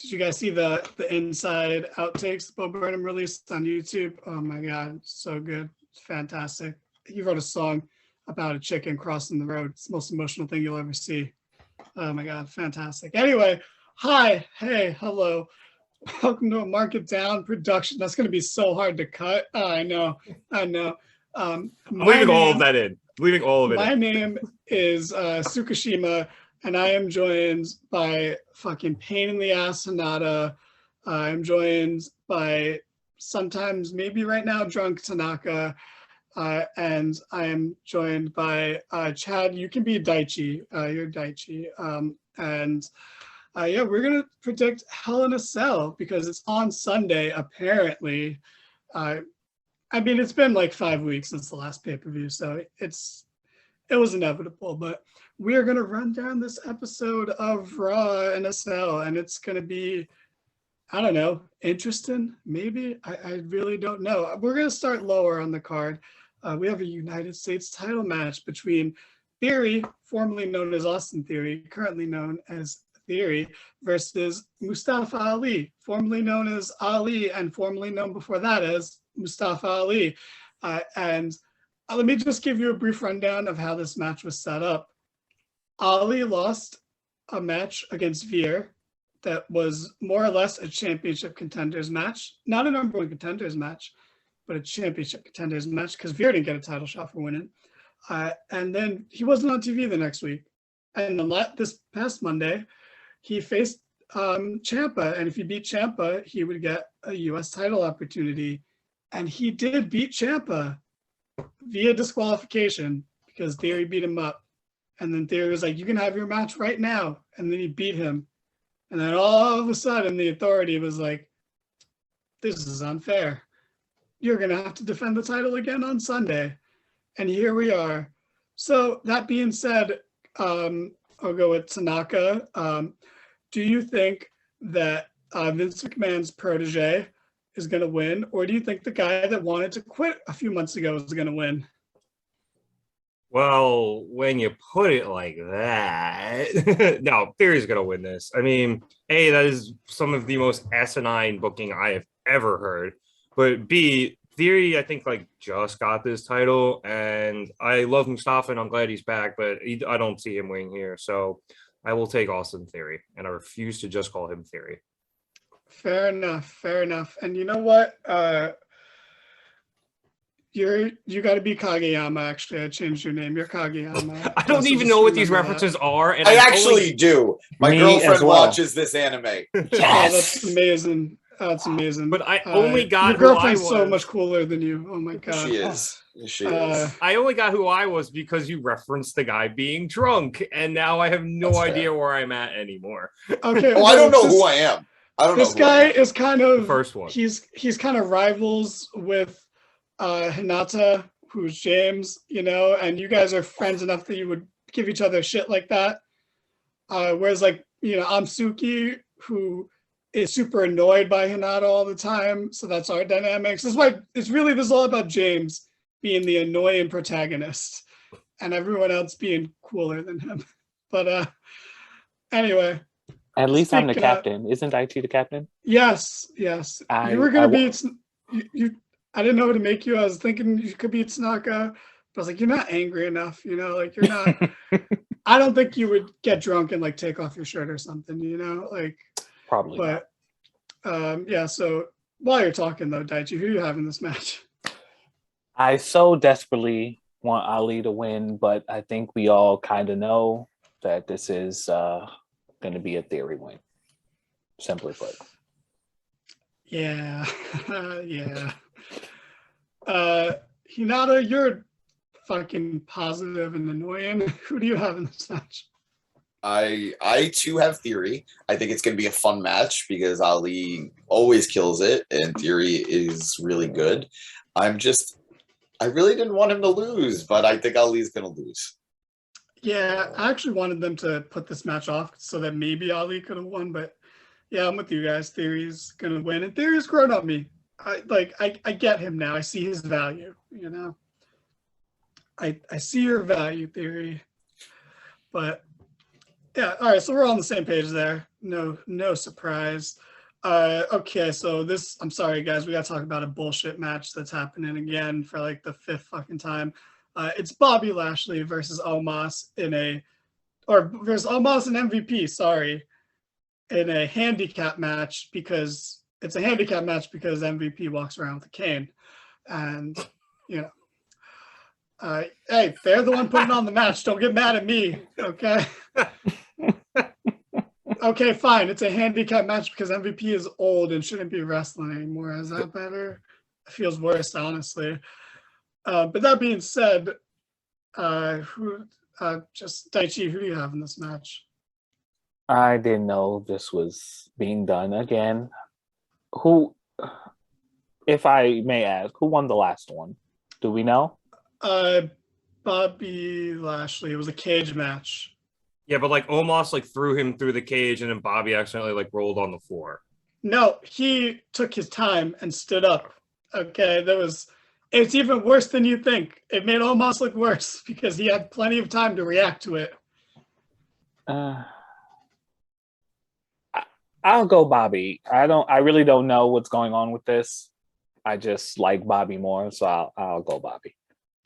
Did you guys see the inside outtakes Bo Burnham released on YouTube? Oh my God, so good. It's fantastic. He wrote a song about a chicken crossing the road. It's the most emotional thing you'll ever see. Oh my God, fantastic. Anyway, hi, hey, hello. Welcome to a Market Down production. That's going to be so hard to cut. Oh, I know. I'm leaving all of that in. Leaving all of it. My name is Tsukishima, and I am joined by fucking pain in the ass Hinata. I'm joined by sometimes, maybe right now, drunk Tanaka. And I am joined by Chad. You can be Daichi. You're Daichi. Yeah, we're going to predict Hell in a Cell because it's on Sunday, apparently. I mean, it's been like 5 weeks since the last pay-per-view, so it was inevitable. But we are going to run down this episode of Raw in a Cell, and it's going to be, I don't know, interesting, maybe? I really don't know. We're going to start lower on the card. We have a United States title match between Theory, formerly known as Austin Theory, currently known as Theory, versus Mustafa Ali, formerly known as Ali, and formerly known before that as Mustafa Ali. And let me just give you a brief rundown of how this match was set up. Ali lost a match against Veer that was more or less a championship contenders match, not a number one contenders match, but a championship contenders match because Veer didn't get a title shot for winning. And then he wasn't on TV the next week. And then this past Monday, he faced Ciampa. And if he beat Ciampa, he would get a U.S. title opportunity. And he did beat Ciampa via disqualification because Theory beat him up. And then Theory was like, you can have your match right now. And then he beat him. And then all of a sudden, the Authority was like, this is unfair. You're going to have to defend the title again on Sunday. And here we are. So that being said, I'll go with Tanaka. Do you think that Vince McMahon's protege is going to win? Or do you think the guy that wanted to quit a few months ago is going to win? Well, when you put it like that, no, Theory's going to win this. I mean, A, that is some of the most asinine booking I have ever heard. But B, Theory, I think, like, just got this title, and I love Mustafa, and I'm glad he's back, but I don't see him winning here. So I will take Austin Theory, and I refuse to just call him Theory. Fair enough, fair enough. And you know what? You got to be Kageyama, actually. I changed your name. You're Kageyama. I don't even know what these references are. And I actually do. My girlfriend watches this anime. Yes! Oh, that's amazing. That's amazing. But I only got your girlfriend's so much cooler than you. Oh my God. She is. She is. I only got who I was because you referenced the guy being drunk, and now I have no idea where I'm at anymore. Okay. Well, I don't know who I am. I don't know. This guy is kind of the first one. He's kind of rivals with Hinata, who's James, you know, and you guys are friends enough that you would give each other shit like that. Whereas, like, you know, I'm Suki, who is super annoyed by Hinata all the time. So that's our dynamics. That's why this is all about James being the annoying protagonist and everyone else being cooler than him. But anyway. At least I'm the captain. Isn't IT the captain? Yes. You were going to be... I didn't know how to make you. I was thinking you could be Tanaka. But I was like, you're not angry enough, you know? Like, you're not... I don't think you would get drunk and, like, take off your shirt or something, you know? Like... Probably but, not. Yeah, so while you're talking, though, Daichi, who do you have in this match? I so desperately want Ali to win, but I think we all kind of know that this is going to be a Theory win, simply put. Yeah, yeah. Hinata, you're fucking positive and annoying. Who do you have in this match? I too have Theory. I think it's going to be a fun match because Ali always kills it and Theory is really good. I really didn't want him to lose, but I think Ali's going to lose. Yeah, I actually wanted them to put this match off so that maybe Ali could have won, but yeah, I'm with you guys. Theory's going to win, and Theory's grown on me. I get him now. I see his value, you know. I see your value, Theory. But Yeah, all right, so we're on the same page there. No surprise. Okay, so this, I'm sorry guys, we gotta talk about a bullshit match that's happening again for like the fifth fucking time. It's Bobby Lashley versus Omos versus Omos and MVP, sorry, in a handicap match because it's a handicap match because MVP walks around with a cane. And, you know, hey, they're the one putting on the match. Don't get mad at me, okay? Okay, fine. It's a handicap match because MVP is old and shouldn't be wrestling anymore. Is that better? It feels worse, honestly. But that being said, just Daichi, who do you have in this match? I didn't know this was being done again. Who, if I may ask, who won the last one? Do we know? Bobby Lashley. It was a cage match. Yeah, but like Omos like threw him through the cage and then Bobby accidentally like rolled on the floor. No, he took his time and stood up. Okay, it's even worse than you think. It made Omos look worse because he had plenty of time to react to it. I'll go Bobby. I really don't know what's going on with this. I just like Bobby more, so I'll go Bobby.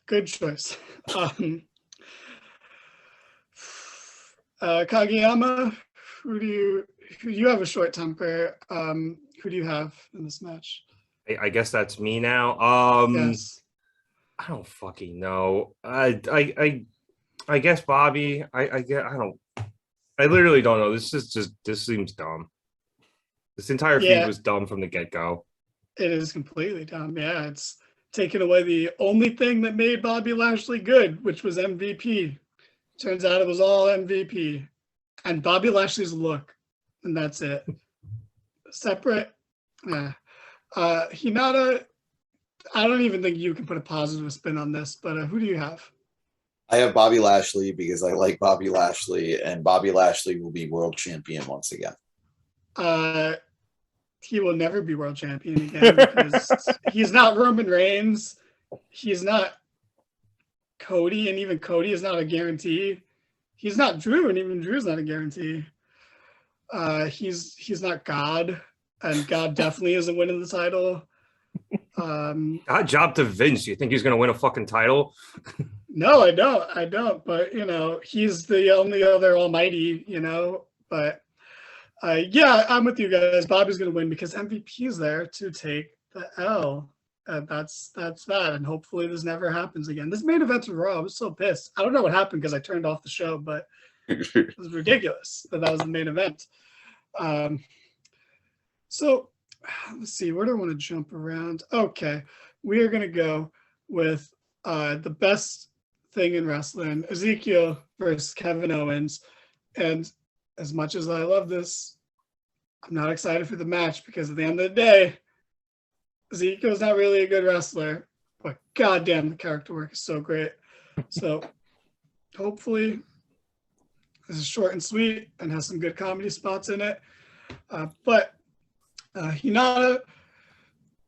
Good choice. Kageyama, who you have a short temper. Who do you have in this match? I guess that's me now. Yes. I don't fucking know. I guess Bobby. I literally don't know. This seems dumb. This entire feud was dumb from the get-go. It is completely dumb. Yeah, it's taken away the only thing that made Bobby Lashley good, which was MVP. Turns out it was all MVP. And Bobby Lashley's look. And that's it. Separate. Yeah. Hinata, I don't even think you can put a positive spin on this, but who do you have? I have Bobby Lashley because I like Bobby Lashley, and Bobby Lashley will be world champion once again. He will never be world champion again because he's not Roman Reigns. He's not Cody, and even Cody is not a guarantee. He's not Drew, and even Drew's not a guarantee. He's not God, and God definitely isn't winning the title. God job to Vince. You think he's gonna win a fucking title? No, I don't. But he's the only other almighty. But yeah, I'm with you guys. Bobby's gonna win because MVP is there to take the L. That's that, and hopefully this never happens again. This main event's Raw. I was so pissed. I don't know what happened because I turned off the show, but it was ridiculous that was the main event. So let's see, where do I want to jump around? Okay, we are gonna go with the best thing in wrestling: Ezekiel versus Kevin Owens. And as much as I love this, I'm not excited for the match because at the end of the day, Ezekiel's not really a good wrestler, but goddamn, the character work is so great. So hopefully this is short and sweet and has some good comedy spots in it. But Hinata,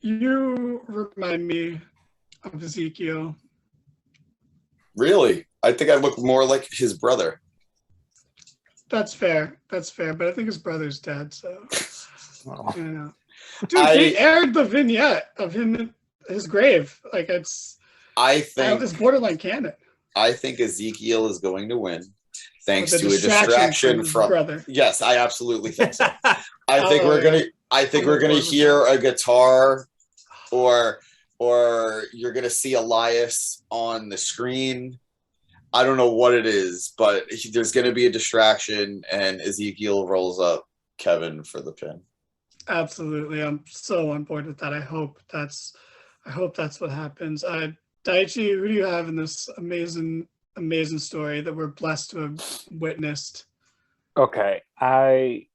you remind me of Ezekiel. Really? I think I look more like his brother. That's fair. But I think his brother's dead, so Oh. Dude, they aired the vignette of him in his grave. Like it's borderline canon. I think Ezekiel is going to win thanks With to a distraction his from brother. Yes, I absolutely think so. I think we're gonna hear a guitar or you're gonna see Elias on the screen. I don't know what it is, but there's gonna be a distraction and Ezekiel rolls up Kevin for the pin. Absolutely. I'm so on board with that. I hope that's what happens. Daichi, who do you have in this amazing story that we're blessed to have witnessed? Okay, I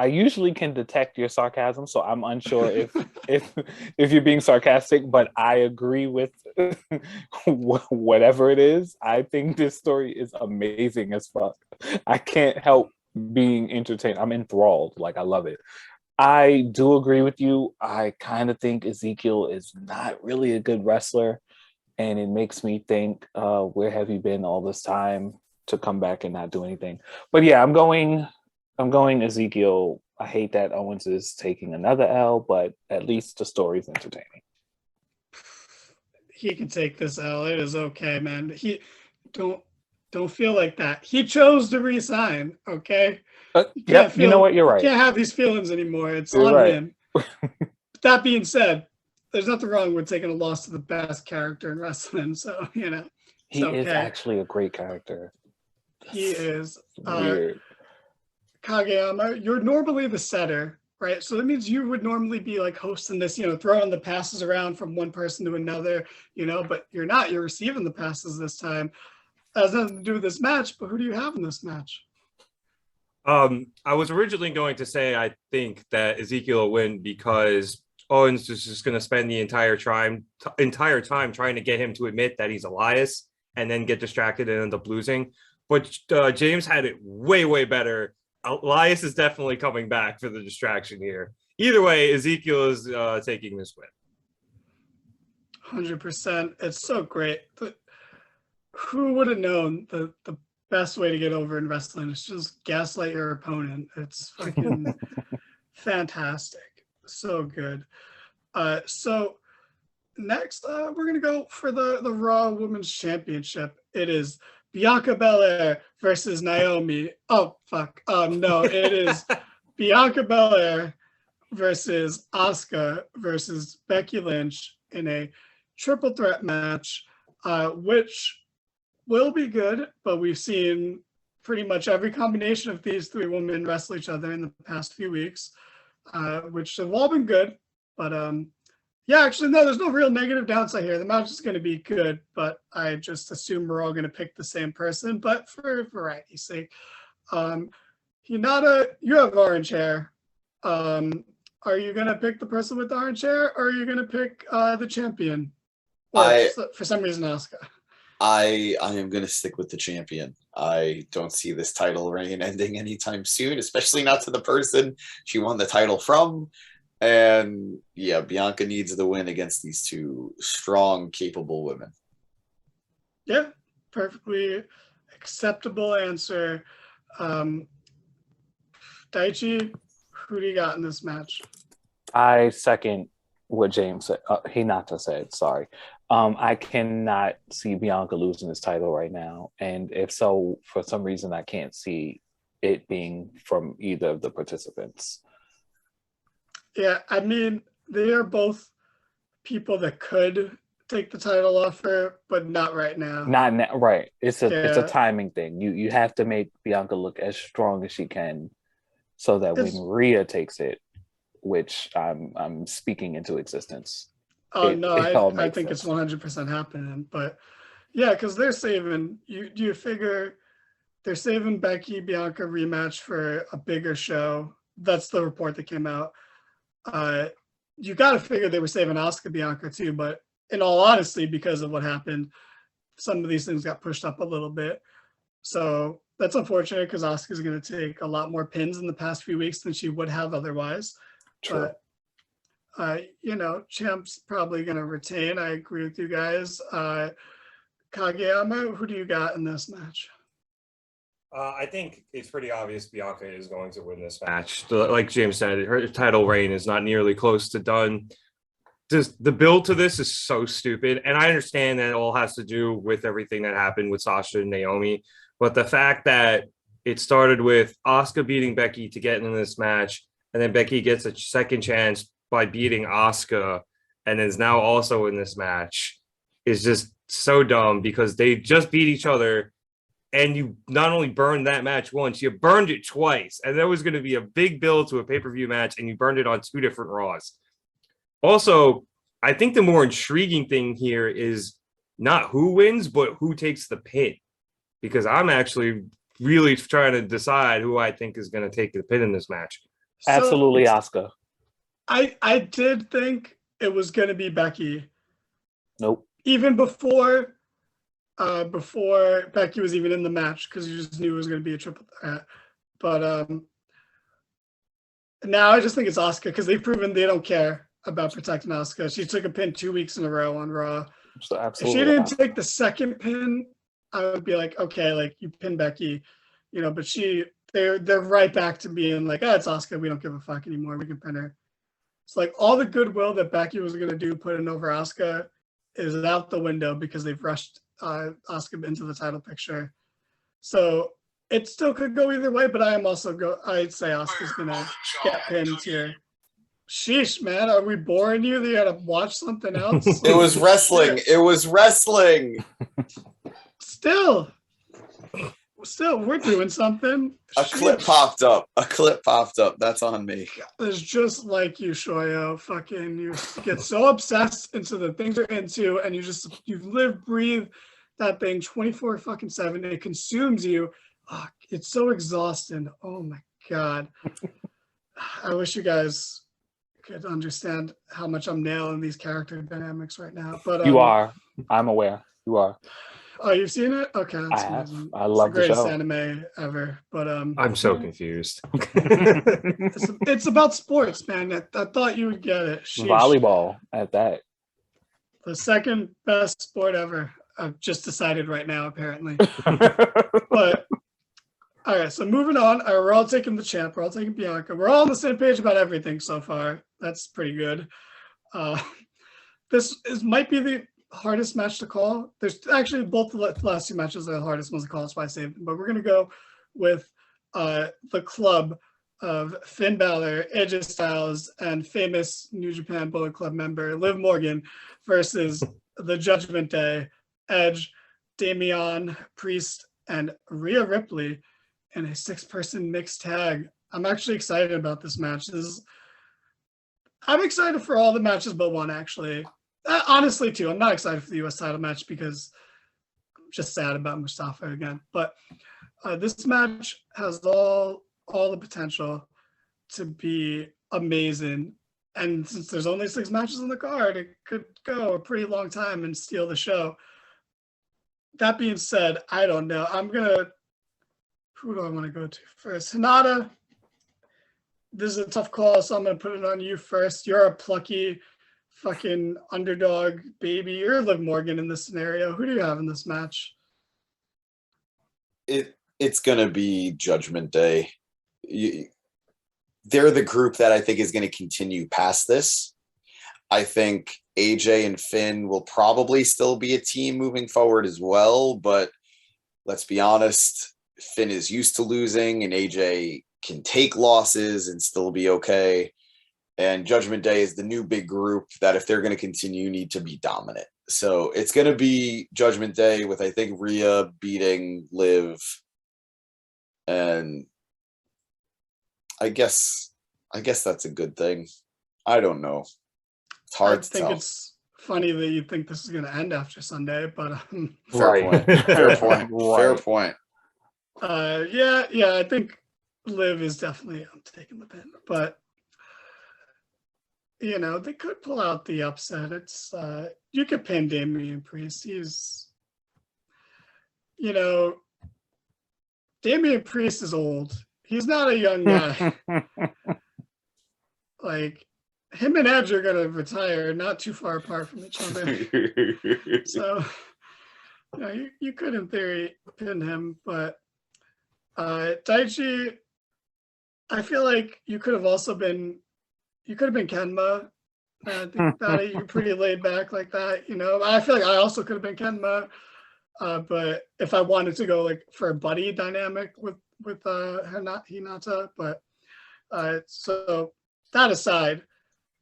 usually can detect your sarcasm, so I'm unsure if you're being sarcastic, but I agree with whatever it is. I think this story is amazing as fuck. I can't help being entertained. I'm enthralled. Like, I love it. I do agree with you. I kind of think Ezekiel is not really a good wrestler, and it makes me think, where have you been all this time? to come back and not do anything. But yeah, I'm going Ezekiel. I hate that Owens is taking another L, but at least the story's entertaining. He can take this L. It is okay, man. He don't feel like that. He chose to resign. Okay. Yep. You know what? You're right. Can't have these feelings anymore. It's You're on right. him. That being said, there's nothing wrong with taking a loss to the best character in wrestling. So he is actually a great character. He is. Weird. Kageyama, you're normally the setter, right? So that means you would normally be like hosting this, throwing the passes around from one person to another, but you're not. You're receiving the passes this time. That has nothing to do with this match, but who do you have in this match? I was originally going to say I think that Ezekiel will win because Owens is just going to spend the entire time trying to get him to admit that he's Elias and then get distracted and end up losing. But James had it way, way better. Elias is definitely coming back for the distraction here. Either way, Ezekiel is taking this win. 100%. It's so great. Who would have known the best way to get over in wrestling is just gaslight your opponent? It's fucking fantastic. So good. So next, we're going to go for the Raw Women's Championship. It is Bianca Belaire versus Naomi. Oh, fuck. No, it is Bianca Belaire versus Asuka versus Becky Lynch in a triple threat match, which will be good, but we've seen pretty much every combination of these three women wrestle each other in the past few weeks, which have all been good. But yeah, actually, no, there's no real negative downside here. The match is going to be good, but I just assume we're all going to pick the same person. But for variety's sake, Hinata, you have orange hair. Are you going to pick the person with the orange hair, or are you going to pick the champion? For some reason, Asuka. I am going to stick with the champion. I don't see this title reign ending anytime soon, especially not to the person she won the title from. And yeah, Bianca needs the win against these two strong, capable women. Yeah, perfectly acceptable answer. Daichi, who do you got in this match? I second what James said. Hinata said, sorry. I cannot see Bianca losing this title right now. And if so, for some reason, I can't see it being from either of the participants. Yeah, I mean, they are both people that could take the title off her, but not right now. Not now, right. It's a timing thing. You have to make Bianca look as strong as she can so that when Rhea takes it, which I'm speaking into existence. Oh, no, I think it's 100% happening. But yeah, because they're saving, you figure they're saving Becky Bianca rematch for a bigger show. That's the report that came out. You got to figure they were saving Asuka Bianca too, but in all honesty, because of what happened, some of these things got pushed up a little bit. So that's unfortunate because Asuka's going to take a lot more pins in the past few weeks than she would have otherwise. True. But, Champ's probably going to retain. I agree with you guys. Kageyama, who do you got in this match? I think it's pretty obvious Bianca is going to win this match. Like James said, her title reign is not nearly close to done. Just the build to this is so stupid. And I understand that it all has to do with everything that happened with Sasha and Naomi. But the fact that it started with Asuka beating Becky to get into this match, and then Becky gets a second chance by beating Asuka, and is now also in this match, is just so dumb because they just beat each other. And you not only burned that match once, you burned it twice. And there was going to be a big build to a pay-per-view match, and you burned it on two different Raws. Also, I think the more intriguing thing here is not who wins, but who takes the pin. Because I'm actually really trying to decide who I think is going to take the pin in this match. Absolutely, Asuka. I did think it was going to be Becky. Nope. Even before Becky was even in the match, because you just knew it was going to be a triple threat. But now I just think it's Asuka because they've proven they don't care about protecting Asuka. She took a pin 2 weeks in a row on Raw. So if she didn't take the second pin I would be like, okay, like you pin Becky, you know, but they're right back to being like, oh, it's Asuka. We don't give a fuck anymore. We can pin her. It's like all the goodwill that Becky was going to do putting over Asuka is out the window because they've rushed Asuka into the title picture. So it still could go either way, but I'd say Asuka's going to get pinned here. Sheesh, man. Are we boring you? You got to watch something else? It was wrestling. It was wrestling. Still, we're doing something. A clip popped up. That's on me. It's just like you, Shoyo. Fucking, you get so obsessed into the things you're into, and you live, breathe that thing 24/7. It consumes you. Oh, it's so exhausting. Oh my God. I wish you guys could understand how much I'm nailing these character dynamics right now. But you are. I'm aware. You are. Oh, you've seen it? Okay, that's I have. amazing. I love the greatest show. anime ever. But I'm so confused. it's about sports, man. I thought you would get it. Sheesh. Volleyball at that. The second best sport ever. I've just decided right now, apparently. But all right, so moving on. All right, we're all taking the champ. We're all taking Bianca. We're all on the same page about everything so far. That's pretty good. This might be the hardest match to call. There's actually both the last two matches are the hardest ones to call. That's why I saved them. But we're gonna go with the club of Finn Balor, AJ Styles, and famous New Japan Bullet Club member Liv Morgan versus the Judgment Day, Edge, Damian Priest, and Rhea Ripley in a 6-person mixed tag. I'm actually excited about this match. I'm excited for all the matches but one, actually. Honestly, too, I'm not excited for the U.S. title match because I'm just sad about Mustafa again. But this match has all the potential to be amazing. And since there's only 6 matches on the card, it could go a pretty long time and steal the show. That being said, I don't know. Who do I want to go to first? Hinata. This is a tough call, so I'm going to put it on you first. You're a plucky fucking underdog baby. You're Liv Morgan in this scenario. Who do you have in this match? It's going to be Judgment Day. They're the group that I think is going to continue past this. I think AJ and Finn will probably still be a team moving forward as well, but let's be honest, Finn is used to losing and AJ can take losses and still be okay. And Judgment Day is the new big group that if they're going to continue, need to be dominant. So it's going to be Judgment Day with, I think, Rhea beating Liv. And I guess that's a good thing. I don't know. It's hard to tell. I think it's funny that you think this is going to end after Sunday, but fair point. Fair point. Fair point. Yeah, I think Liv is definitely taking the pin, but you know, they could pull out the upset. It's you could pin Damian Priest. He's, you know, Damian Priest is old. He's not a young guy. Like, him and Edge are gonna retire not too far apart from each other. So you know, you could in theory pin him, but Daichi, I feel like you could have been Kenma. I think that you're pretty laid back like that, you know. I feel like I also could have been Kenma, but if I wanted to go like for a buddy dynamic with Hinata, but so that aside,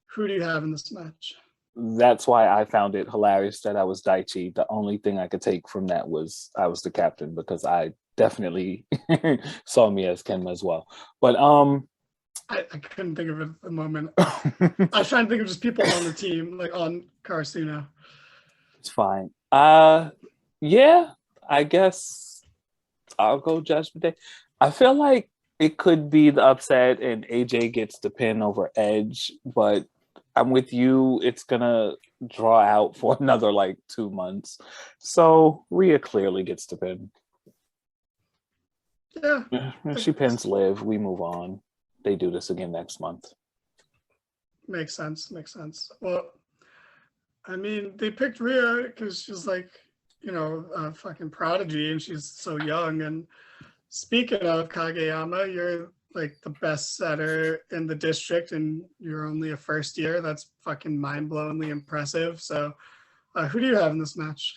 who do you have in this match? That's why I found it hilarious that I was Daichi. The only thing I could take from that was I was the captain, because I definitely saw me as Kenma as well. But I couldn't think of it at the moment. I was trying to think of just people on the team, like on Karasuno. It's fine. Yeah, I guess I'll go Judgment Day. I feel like it could be the upset and AJ gets the pin over Edge, but I'm with you. It's gonna draw out for another like 2 months. So Rhea clearly gets the pin. Yeah. She pins Liv. We move on. They do this again next month. Makes sense. Well, I mean, they picked Rhea because she's like a fucking prodigy, and she's so young. And speaking of Kageyama, you're like the best setter in the district, and you're only a first year. That's fucking mind-blowingly impressive. So, who do you have in this match?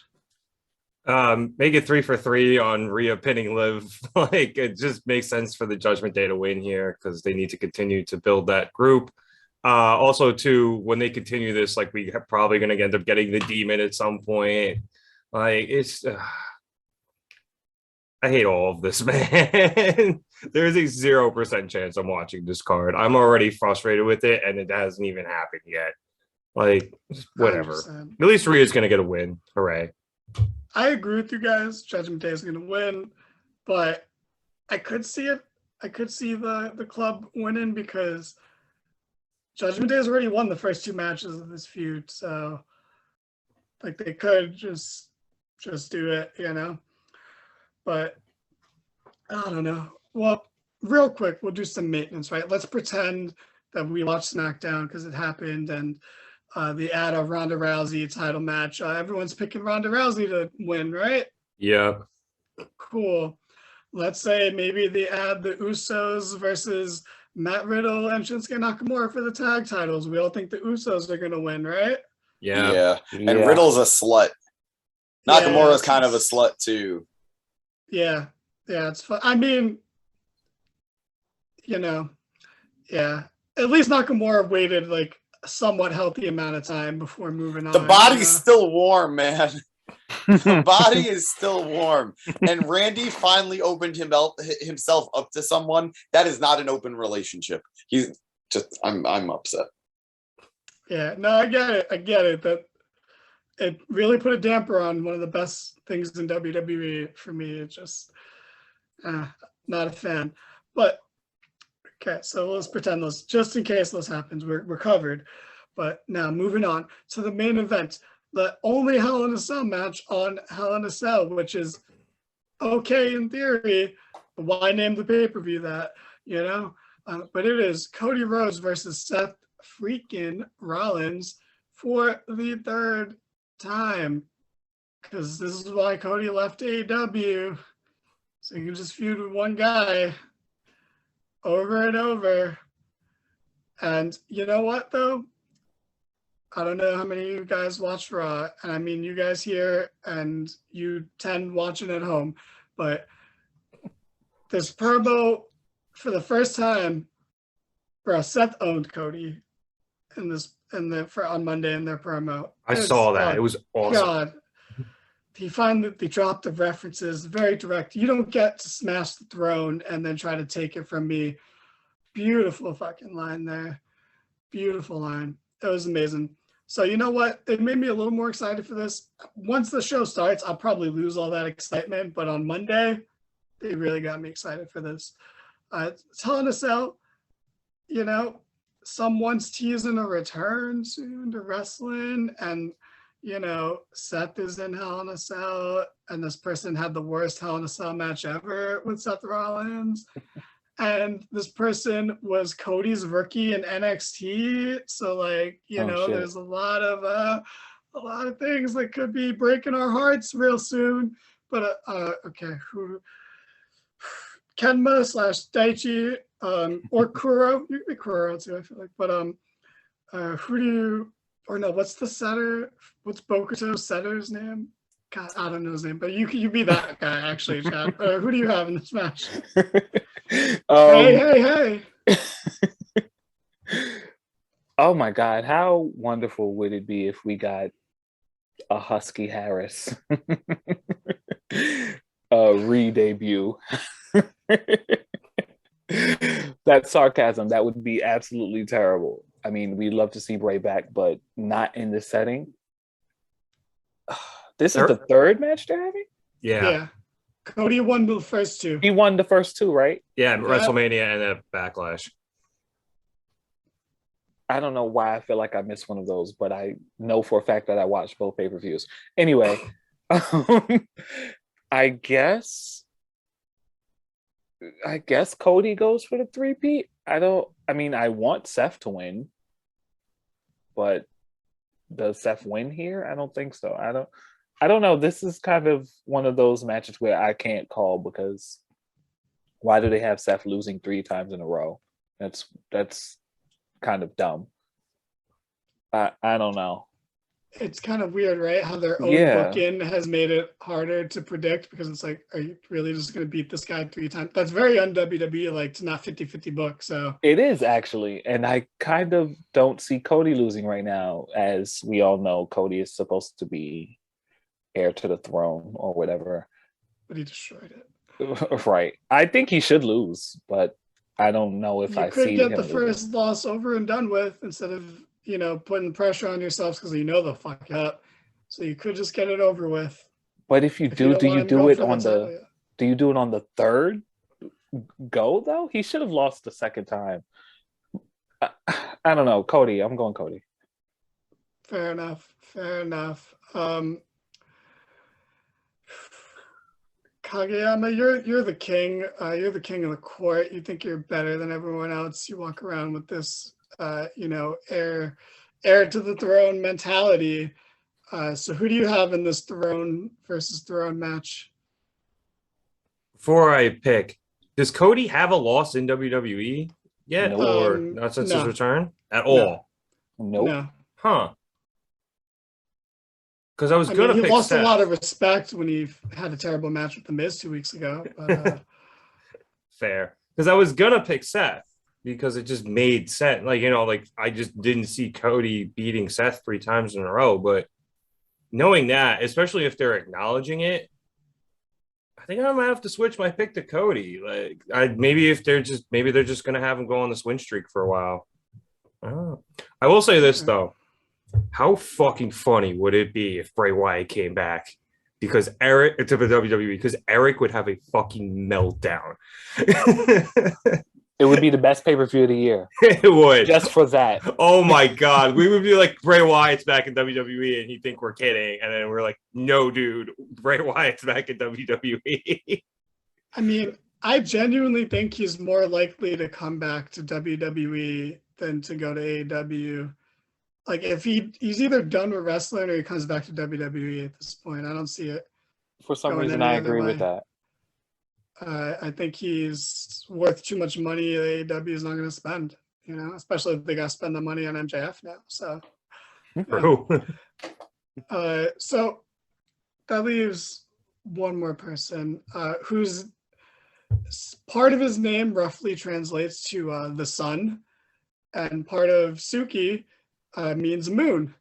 Make it 3 for 3 on Rhea pinning Liv. Like, it just makes sense for the Judgment Day to win here because they need to continue to build that group. Also, too, when they continue this, like, we are probably going to end up getting the Demon at some point. Like, it's I hate all of this, man. There's a 0% chance I'm watching this card. I'm already frustrated with it, and it hasn't even happened yet. Like, whatever. 100%. At least Rhea's going to get a win. Hooray. I agree with you guys. Judgment Day is going to win, but I could see it. I could see the club winning because Judgment Day has already won the first 2 matches of this feud, so like they could just do it, But I don't know. Well, real quick, we'll do some maintenance, right? Let's pretend that we watched SmackDown because it happened, and the add of Ronda Rousey title match. Everyone's picking Ronda Rousey to win, right? Yeah. Cool. Let's say maybe they add the Usos versus Matt Riddle and Shinsuke Nakamura for the tag titles. We all think the Usos are going to win, right? Yeah. And Riddle's a slut. Nakamura's kind of a slut too. Yeah, it's fun. I mean, yeah. At least Nakamura waited like a somewhat healthy amount of time before moving on. The body's still warm, man. The body is still warm. And Randy finally opened himself up to someone. That is not an open relationship. He's just, I'm upset. Yeah, no, I get it. That it really put a damper on one of the best things in WWE for me. It's just not a fan. But okay, so let's pretend those, just in case this happens, we're covered. But now moving on to the main event, the only Hell in a Cell match on Hell in a Cell, which is okay in theory. But why name the pay-per-view that, But it is Cody Rhodes versus Seth Freakin Rollins for the 3rd time. Because this is why Cody left AEW. So you can just feud with one guy over and over. And you know what, though? I don't know how many of you guys watch Raw, and I mean you guys here and you 10 watching at home, but this promo for the first time, bro, Seth owned Cody on Monday in their promo. I saw that. It was awesome. God. He finally dropped the references, very direct. You don't get to smash the throne and then try to take it from me. Beautiful fucking line there. Beautiful line. It was amazing. So you know what? It made me a little more excited for this. Once the show starts, I'll probably lose all that excitement. But on Monday, they really got me excited for this. It's Hell in a Cell. Someone's teasing a return soon to wrestling. And, Seth is in Hell in a Cell. And this person had the worst Hell in a Cell match ever with Seth Rollins. And this person was Cody's rookie in NXT. So there's a lot of things that could be breaking our hearts real soon. But okay, who Kenma / Daichi or Kuro? You could be Kuro too, I feel like. But who do you what's the setter? What's Bokuto's setter's name? God, I don't know his name, but you be that guy actually, Chad. Who do you have in this match? Hey. Oh my God, how wonderful would it be if we got a Husky Harris re-debut? That sarcasm, that would be absolutely terrible. I mean, we'd love to see Bray back, but not in this setting. This is the 3rd match they're having? Yeah. Cody won the first 2. He won the first 2, right? Yeah, WrestleMania and a Backlash. I don't know why I feel like I missed one of those, but I know for a fact that I watched both pay-per-views. Anyway, I guess Cody goes for the 3-peat. I want Seth to win, but does Seth win here? I don't think so. I don't know. This is kind of one of those matches where I can't call because why do they have Seth losing 3 times in a row? That's kind of dumb. I don't know. It's kind of weird, right? How their own Yeah. booking has made it harder to predict because it's like, are you really just going to beat this guy 3 times? That's very un-WWE, like to not 50-50 book. So It is actually. And I kind of don't see Cody losing right now. As we all know, Cody is supposed to be heir to the throne or whatever. but he destroyed it. Right. I think he should lose, but I don't know if You I could see get him the losing. first loss over and done with instead of, putting pressure on yourselves because you know they'll fuck you up. So you could just get it over with. But if you If do, don't do want you him do going it for on title, the yeah. do you do it on the 3rd go though? He should have lost the 2nd time. I don't know. Cody, I'm going Cody. Fair enough. Kageyama, you're the king. You're the king of the court. You think you're better than everyone else. You walk around with this, heir to the throne mentality. So who do you have in this throne versus throne match? Before I pick, does Cody have a loss in WWE yet, Nope. or not since his No. return at No. all? Nope. No. Huh? Because I was I gonna mean, he pick lost Seth. a lot of respect when he had a terrible match with The Miz 2 weeks ago. But, Fair, because I was gonna pick Seth because it just made sense. Like I just didn't see Cody beating Seth 3 times in a row. But knowing that, especially if they're acknowledging it, I think I might have to switch my pick to Cody. Maybe they're just gonna have him go on this win streak for a while. I will say this though. How fucking funny would it be if Bray Wyatt came back because Eric to the WWE because Eric would have a fucking meltdown. It would be the best pay-per-view of the year. It would. Just for that. Oh my god. We would be like Bray Wyatt's back in WWE and he'd think we're kidding. And then we're like, no, dude, Bray Wyatt's back in WWE. I mean, I genuinely think he's more likely to come back to WWE than to go to AEW. Like if he's either done with wrestling or he comes back to WWE at this point. I don't see it. For some Going reason, any I other agree with way. that. I think he's worth too much money AEW is not going to spend, especially if they got to spend the money on MJF now. So, True. So that leaves one more person whose part of his name roughly translates to the sun, and part of Suki means moon.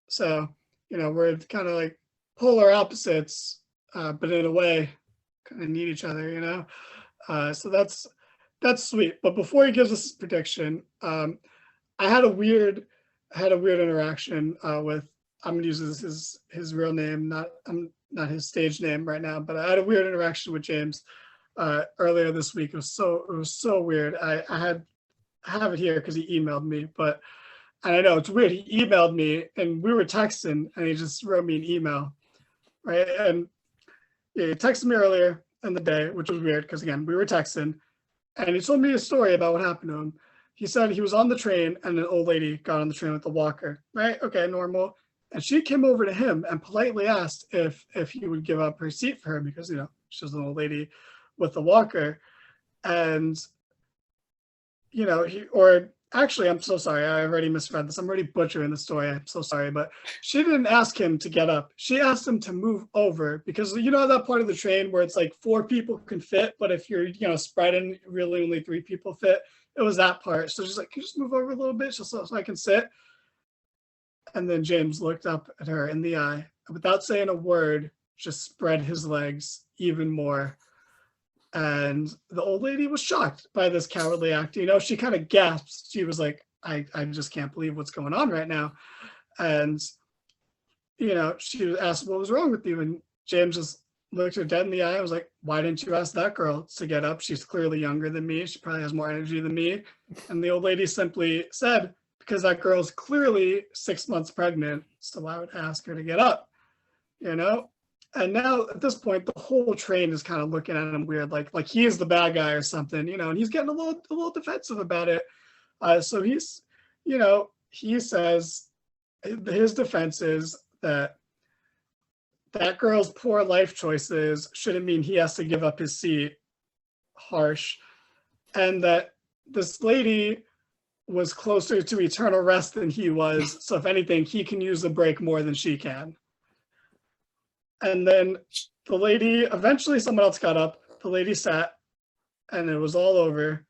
So, we're kind of like polar opposites, but in a way, kind of need each other, So that's sweet. But before he gives us his prediction, I had a weird interaction with. I'm gonna use his real name, not his stage name right now. But I had a weird interaction with James earlier this week. It was so weird. I have it here because he emailed me, but. And I know it's weird. He emailed me and we were texting and he just wrote me an email, right? And he texted me earlier in the day, which was weird because, again, we were texting. And he told me a story about what happened to him. He said he was on the train and an old lady got on the train with a walker, right? Okay, normal. And she came over to him and politely asked if he would give up her seat for her because, she was an old lady with a walker. And, Actually, I'm so sorry. I already misread this. I'm already butchering the story. I'm so sorry. But she didn't ask him to get up. She asked him to move over because that part of the train where it's like 4 people can fit, but if you're, spreading, really only 3 people fit. It was that part. So she's like, can you just move over a little bit so I can sit? And then James looked up at her in the eye, without saying a word, just spread his legs even more. And the old lady was shocked by this cowardly act. She kind of gasped. She was like, I just can't believe what's going on right now. And, she asked, what was wrong with you? And James just looked her dead in the eye. I was like, why didn't you ask that girl to get up? She's clearly younger than me. She probably has more energy than me. And the old lady simply said, because that girl's clearly 6 months pregnant. So I would ask her to get up, And now at this point, the whole train is kind of looking at him weird, like he is the bad guy or something, and he's getting a little defensive about it. So he's, he says his defense is that that girl's poor life choices shouldn't mean he has to give up his seat. Harsh. And that this lady was closer to eternal rest than he was. So if anything, he can use the break more than she can. And then the lady, eventually someone else got up. The lady sat, and it was all over.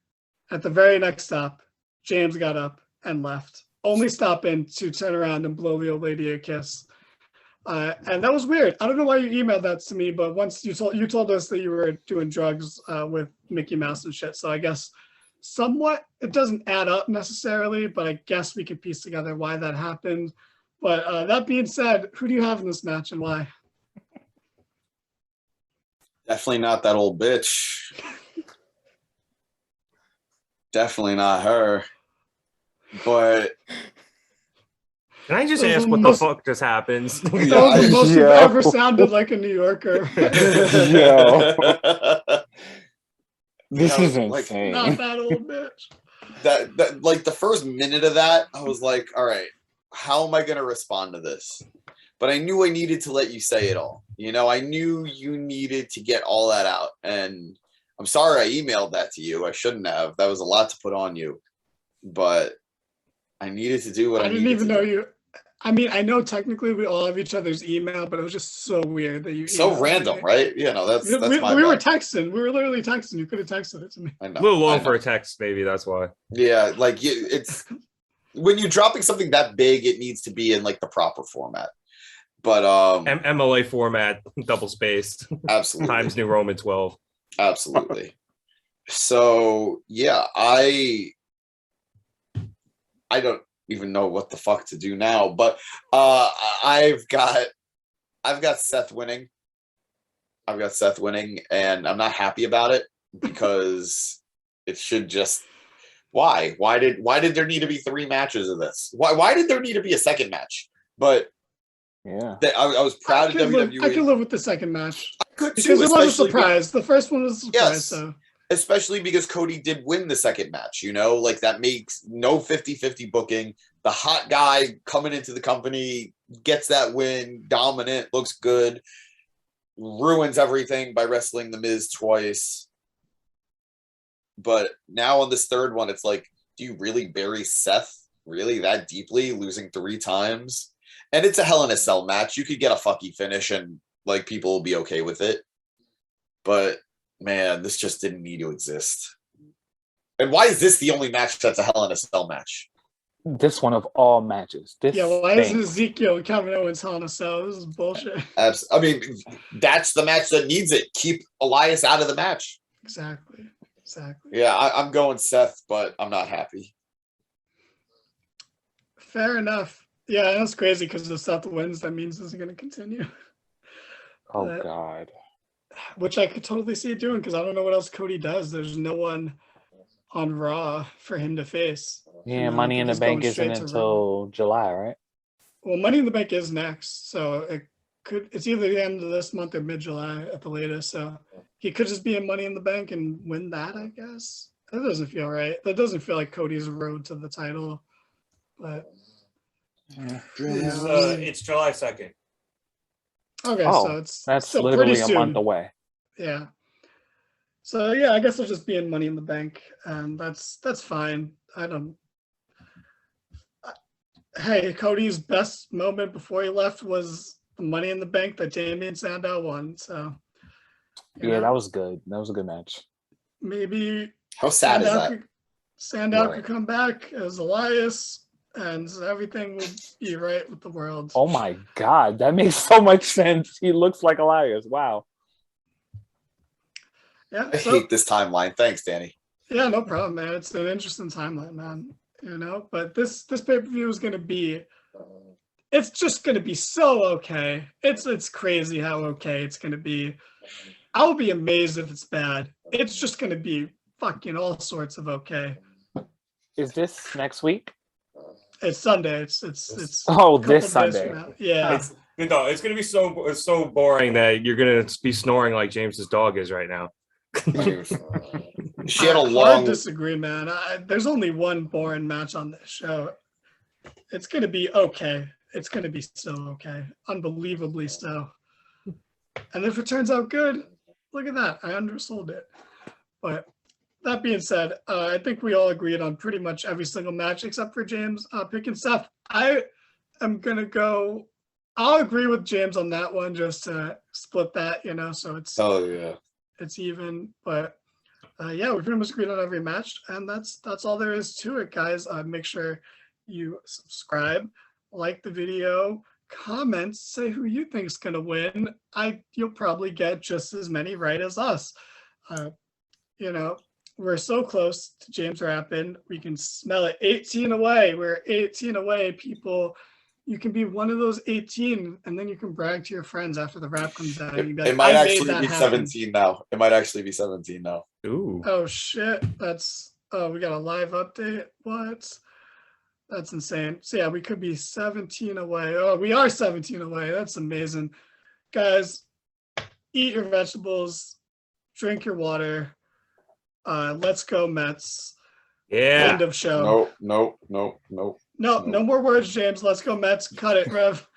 At the very next stop, James got up and left, only stopping to turn around and blow the old lady a kiss. And that was weird. I don't know why you emailed that to me, but once you told us that you were doing drugs with Mickey Mouse and shit. So I guess somewhat it doesn't add up necessarily, but I guess we could piece together why that happened. But that being said, who do you have in this match and why? Definitely not that old bitch. Definitely not her. But can I just ask what the fuck just happens? That was the most you've ever sounded like a New Yorker. This is insane. Not that old bitch. That like the first minute of that, I was like, all right, how am I gonna respond to this? But I knew I needed to let you say it all. You know, I knew you needed to get all that out. And I'm sorry I emailed that to you. I shouldn't have. That was a lot to put on you. But I needed to do what I didn't even know you. I mean, I know technically we all have each other's email, but it was just so weird that you. So random, right? Yeah, no, that's my bad. We were texting. We were literally texting. You could have texted it to me. I know. A little long for a text, maybe. That's why. Yeah, like it's when you're dropping something that big, it needs to be in like the proper format. But MLA format, double spaced. Absolutely. Times New Roman 12. Absolutely. So yeah, I don't even know what the fuck to do now, but I've got Seth winning. I've got Seth winning, and I'm not happy about it because it should just why did there need to be 3 matches of this? Why did there need to be a second match? But yeah, I was proud of WWE. I could live with the second match. I could because too, it was a surprise. The first one was a surprise. Yes. So. Especially because Cody did win the second match, you know, like that makes no 50-50 booking. The hot guy coming into the company gets that win, dominant, looks good, ruins everything by wrestling The Miz twice. But now on this third one, it's like, do you really bury Seth really that deeply, losing 3 times? And it's a Hell in a Cell match. You could get a fucky finish and like people will be okay with it. But man, this just didn't need to exist. And why is this the only match that's a Hell in a Cell match? This one of all matches. Why isn't Ezekiel and Kevin Owens Hell in a Cell? This is bullshit. I mean, that's the match that needs it. Keep Elias out of the match. Exactly. Yeah, I'm going Seth, but I'm not happy. Fair enough. Yeah, that's crazy because if Seth wins, that means this is going to continue. Oh, God. Which I could totally see it doing because I don't know what else Cody does. There's no one on Raw for him to face. Yeah, Money in the Bank isn't until July, right? Well, Money in the Bank is next, so it's either the end of this month or mid-July at the latest. So he could just be in Money in the Bank and win that, I guess. That doesn't feel right. That doesn't feel like Cody's road to the title. But it's July 2nd. Okay, so that's still literally pretty a month away. Yeah. So yeah, I guess it'll just be in Money in the Bank, and that's fine. Hey, Cody's best moment before he left was the Money in the Bank that Damien Sandow won. So yeah, that was good. That was a good match. Maybe how sad is that? Sandow could come back as Elias, and everything will be right with the world. Oh my God, that makes so much sense. He looks like Elias. Wow. Yeah, I hate this timeline. Thanks, Danny. Yeah, no problem, man. It's an interesting timeline, man. You know, but this pay-per-view is gonna be. It's just gonna be so okay. It's crazy how okay it's gonna be. I'll be amazed if it's bad. It's just gonna be fucking all sorts of okay. Is this next week? It's Sunday. It's this Sunday. Yeah. It's gonna be so boring that you're gonna be snoring like James's dog is right now. She had a long disagree, man. There's only one boring match on this show. It's gonna be okay. It's gonna be so okay. Unbelievably so. And if it turns out good, look at that. I undersold it. But that being said, I think we all agreed on pretty much every single match except for James picking Seth. I am going to go, I'll agree with James on that one just to split that, you know, so it's it's even. But yeah, we pretty much agreed on every match, and that's all there is to it, guys. Make sure you subscribe, like the video, comment, say who you think's gonna win. You'll probably get just as many right as us. You know, we're so close to James rapping. We can smell it. 18 away. We're 18 away, people. You can be one of those 18, and then you can brag to your friends after the rap comes out. It might actually be 17 now. It might actually be 17 now. Ooh. Oh shit! We got a live update. What? That's insane. So yeah, we could be 17 away. Oh, we are 17 away. That's amazing, guys. Eat your vegetables, drink your water. Let's go Mets. Yeah. End of show. No more words, James. Let's go Mets. Cut it, Rev.